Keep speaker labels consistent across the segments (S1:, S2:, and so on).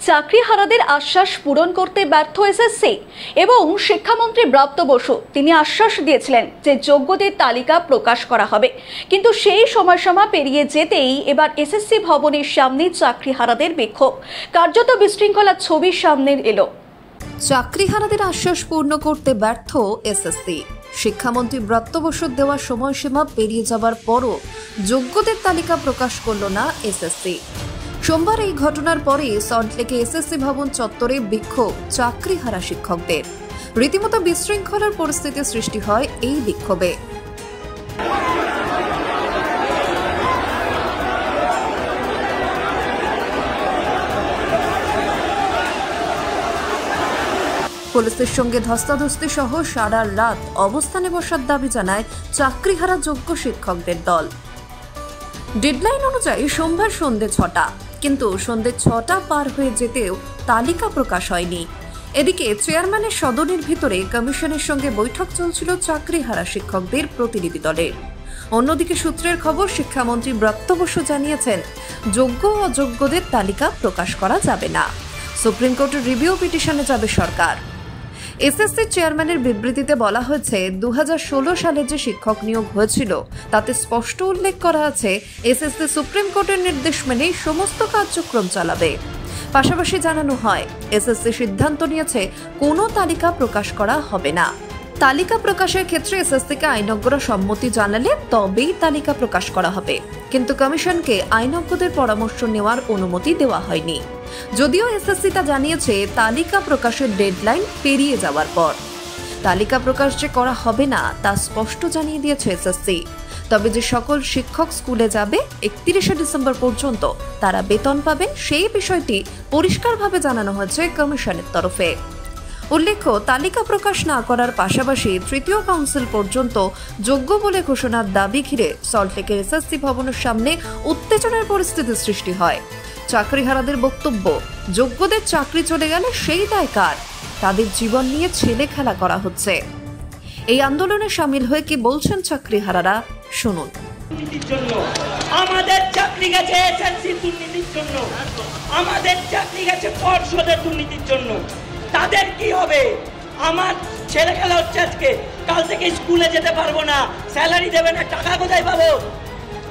S1: চাকরিহারাদের আশ্বাস পূরণ করতে ব্যর্থ এসএসসি এবং শিক্ষামন্ত্রী ব্রাত্য বসু তিনি আশ্বাস দিয়েছিলেন যে যোগ্যদের তালিকা প্রকাশ করা হবে, কিন্তু সেই সময়সীমা পেরিয়ে যেতেই এবার এসএসসি ভবনের সামনে চাকরিহারাদের বিক্ষোভ, কার্যত বিশৃঙ্খলার ছবি সামনে এলো।
S2: চাকরিহারাদের আশ্বাস পূর্ণ করতে ব্যর্থ এসএসসি। শিক্ষামন্ত্রী ব্রাত্য বসুর দেওয়া সময়সীমা পেরিয়ে যাবার পরও যোগ্যদের তালিকা প্রকাশ করল না এসএসসি। সোমবার এই ঘটনার পরে সল্টলেকে এসএসসি ভবন চত্বরে বিক্ষোভ চাকরিহারা শিক্ষকদের। রীতিমতো বিশৃঙ্খলার পরিস্থিতি সৃষ্টি হয় এই বিক্ষোভে। পুলিশের সঙ্গে ধস্তাধস্তি সহ সারা রাত অবস্থানে বসার দাবি জানায় চাকরিহারা যোগ্য শিক্ষকদের দল। ডেডলাইন অনুযায়ী সোমবার সন্ধ্যে 6টা, কিন্তু সন্ধ্যে 6টা পার হয়ে যেতেও তালিকা প্রকাশ হয়নি। এদিকে চেয়ারম্যানের সদনের ভিতরে কমিশনের সঙ্গে বৈঠক চলছিল চাকরিহারা শিক্ষকদের প্রতিনিধি দলের। অন্যদিকে সূত্রের খবর, শিক্ষামন্ত্রী ব্রাত্য বসু জানিয়েছেন যোগ্য ও অযোগ্যদের তালিকা প্রকাশ করা যাবে না। সুপ্রিম কোর্টের রিভিউ পিটিশনে যাবে সরকার। এসএসসি চেয়ারম্যানের বিবৃতিতে বলা হয়েছে 2016 সালে যে শিক্ষক নিয়োগ হয়েছিল তাতে স্পষ্ট উল্লেখ করা আছে এসএসসি সুপ্রিম কোর্টের নির্দেশ মেনেই সমস্ত কার্যক্রম চালাবে। পাশাপাশি জানানো হয় এসএসসি সিদ্ধান্ত নিয়েছে কোনো তালিকা প্রকাশ করা হবে না। তালিকা প্রকাশের ক্ষেত্রে এসএসসিকে আইনজ্ঞরা সম্মতি জানালে তবেই তালিকা প্রকাশ করা হবে, কিন্তু কমিশনকে আইনজ্ঞদের পরামর্শ নেওয়ার অনুমতি দেওয়া হয়নি। যদিও এসএসসি তা জানিয়েছে তালিকা প্রকাশের ডেডলাইন পেরিয়ে যাওয়ার পর। তালিকা প্রকাশ যে করা হবে না তা স্পষ্ট জানিয়ে দিয়েছে এসএসসি। তবে যে সকল শিক্ষক স্কুলে যাবে 31শে ডিসেম্বর পর্যন্ত তারা বেতন পাবেন, সেই বিষয়টি পরিষ্কারভাবে জানানো হয়েছে কমিশনের তরফে। উল্লেখ্য, তালিকা প্রকাশ না করার পাশাপাশি তৃতীয় কাউন্সিল পর্যন্ত যোগ্য বলে ঘোষণার দাবি ঘিরে সল্টলেকের এসএসসি ভবনের সামনে উত্তেজনার পরিস্থিতি সৃষ্টি হয়। চাকরিহারাদের বক্তব্য, যোগ্যদের চাকরি চলে গেলে সেই দায় কার? তাদের জীবন নিয়ে ছেলে খেলা করা হচ্ছে। এই আন্দোলনে সামিল হয়ে কি বলছেন চাকরিহারারা, শুনুন।
S3: আমাদের চাকরি গেছে এসএসসি দুর্নীতির জন্য, আমাদের চাকরি গেছে পর্ষদের দুর্নীতির জন্য। তাদের কি হবে? আমার ছেলে খেলা হচ্ছে আজকে, কাল থেকে স্কুলে যেতে পারবো না, স্যালারি দেবে না, টাকা কোথায় পাবো?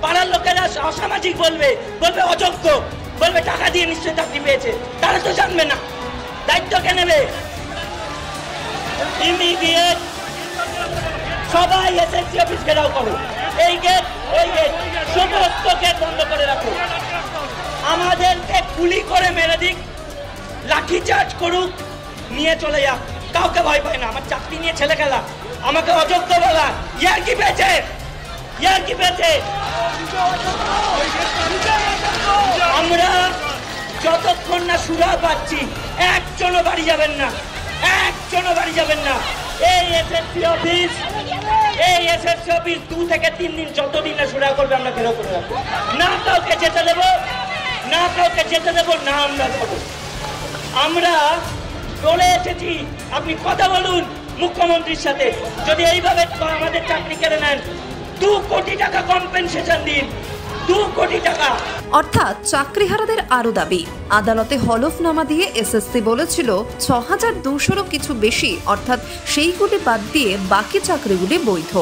S3: পাড়ার লোকেরা অসামাজিক বলবে, অযোগ্য বলবে, টাকা দিয়ে নিশ্চয়ই চাকরি পেয়েছে। তারা তো জানবে না, দায়িত্ব কে নেবে? ইমিডিয়েট সবাই এসএসসি অফিস ঘেরাও করো, এই গেট ওই গেট সমস্ত গেট বন্ধ করে রাখো। আমাদেরকে গুলি করে মেরে দিক, লাঠি চার্জ করুক, নিয়ে চলে যাক, কাউকে ভয় পায় না। আমার চাকরি নিয়ে ছেলে খেলা, আমাকে অযোগ্য বলা, ইয়ার কি পেয়েছে? আমরা যতক্ষণ না সুরা পাচ্ছি একজনও বাড়ি যাবেন না। এই এসএসসি অফিস 2 থেকে 3 দিন যতদিন না সুরা করবে আমরা ঘেরাও করে রাখবো। না কাউকে যেতে দেবো, না আমরা দেবো। আমরা বলে এসেছি, আপনি কথা বলুন মুখ্যমন্ত্রীর সাথে, যদি এইভাবে আমাদের চাকরি কেড়ে নেন 2 কোটি টাকা কম্পেনসেশন দিন, 2 কোটি টাকা।
S2: অর্থাৎ চাকরিহারাদের আরো দাবি, আদালতে হলফনামা দিয়ে এসএসসি বলেছিল 6200-রও কিছু বেশি, অর্থাৎ সেইগুলি বাদ দিয়ে বাকি চাকরিগুলি বৈধ।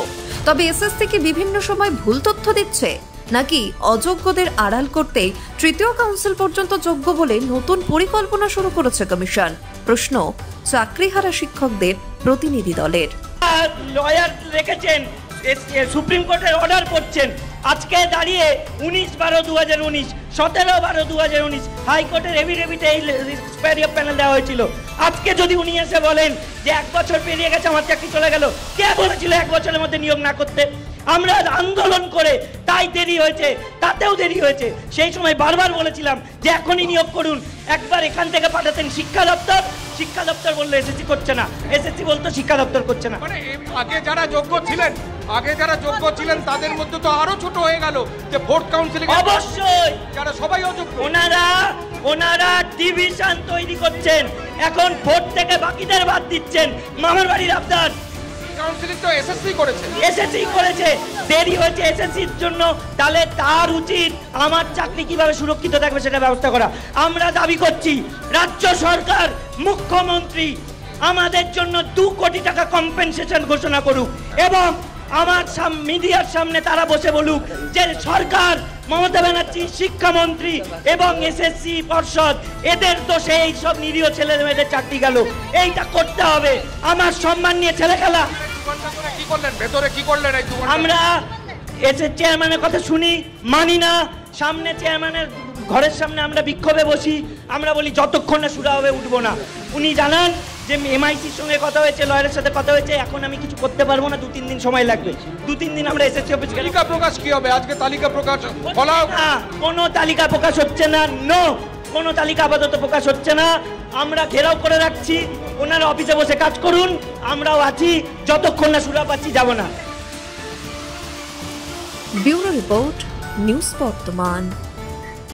S2: তবে এসএসসি কি বিভিন্ন সময় ভুল তথ্য দিচ্ছে, নাকি অযোগ্যদের আড়াল করতেই তৃতীয় কাউন্সিল পর্যন্ত যোগ্য বলে নতুন পরিকল্পনা শুরু করেছে কমিশন? প্রশ্ন চাকরিহারা শিক্ষকদের প্রতিনিধি দলের।
S3: লয়ার রেখেছেন, সুপ্রিম কোর্টের অর্ডার করছেন, আজকে দাঁড়িয়ে 19/12/2019, 17/12/2019 হাইকোর্টের এফিডেভিটে এই প্যানেল দেওয়া হয়েছিল। আজকে যদি উনি এসে বলেন যে 1 বছর পেরিয়ে গেছে, আমার চাকরি চলে গেল, কে বলেছিল 1 বছরের মধ্যে নিয়োগ না করতে? আমরা আন্দোলন করে তাই দেরি হয়েছে, তাতেও দেরি হয়েছে। সেই সময় বারবার বলেছিলাম যে এখনই নিয়োগ করুন। একবার এখান থেকে পাঠাতেন শিক্ষা দপ্তর বললো এসএসসি করছে না, এসএসসি বলতো শিক্ষা দপ্তর করছে না।
S4: মানে আগে যারা যোগ্য ছিলেন তাদের মধ্যে তো আরো ছোট হয়ে গেল যে ভোট কাউন্সিলিং,
S3: অবশ্যই
S4: যারা সবাই অযোগ্য,
S3: ওনারা ডিভিশন তৈরি করছেন, এখন ভোট থেকে বাকিদের বাদ দিচ্ছেন। মামার বাড়ির আবদার,
S4: কাউন্সিলিং তো এসএসসি করেছে।
S3: এসএসসি করেছে, দেরি হয়েছে এসএসসির জন্য, তাহলে তার উচিত আমার চাকরি কিভাবে সুরক্ষিত থাকবে সেটা ব্যবস্থা করা। আমরা দাবি করছি রাজ্য সরকার, মুখ্যমন্ত্রী আমাদের জন্য 2 কোটি টাকা কম্পেনসেশন ঘোষণা করুক এবং আমার মিডিয়ার সামনে তারা বসে বলুক যে সরকার, মমতা ব্যানার্জি, শিক্ষামন্ত্রী এবং এসএসসি পর্ষদ এদের দোষে এই সব নিরীহ ছেলে মেয়েদের চাকরি গেল। এইটা করতে হবে। আমার সম্মান নিয়ে ছেলে খেলা।
S4: কি করলেন ভেতরে, কি করলেন এই 2 ঘন্টা?
S3: আমরা এসে চেয়ারম্যানের কথা শুনি, মানি না। সামনে চেয়ারম্যানের ঘরের সামনে আমরা বিক্ষোভে বসি, আমরা বলি যতক্ষণ না শুরু হবে উঠবো না। উনি জানান যে এমআইসির সঙ্গে কথা হয়েছে, লয়ারের সাথে কথা হয়েছে, এখন আমি কিছু করতে পারবো না, 2-3 দিন সময় লাগবে। 2-3 দিন আমরা এসএসসি অফিস গেলে
S4: তালিকা প্রকাশ কি হবে? আজকে তালিকা প্রকাশ বলা
S3: কোনো তালিকা প্রকাশ হচ্ছে না। নো, কোনো তালিকা আপাতত প্রকাশ হচ্ছে না। আমরা ঘেরাও করে রাখছি, ওনারা অফিসে বসে কাজ করুন, আমরাও আছি, যতক্ষণ না সুরা পাচ্ছি যাব না।
S2: ব্যুরো রিপোর্ট, নিউজ বর্তমান।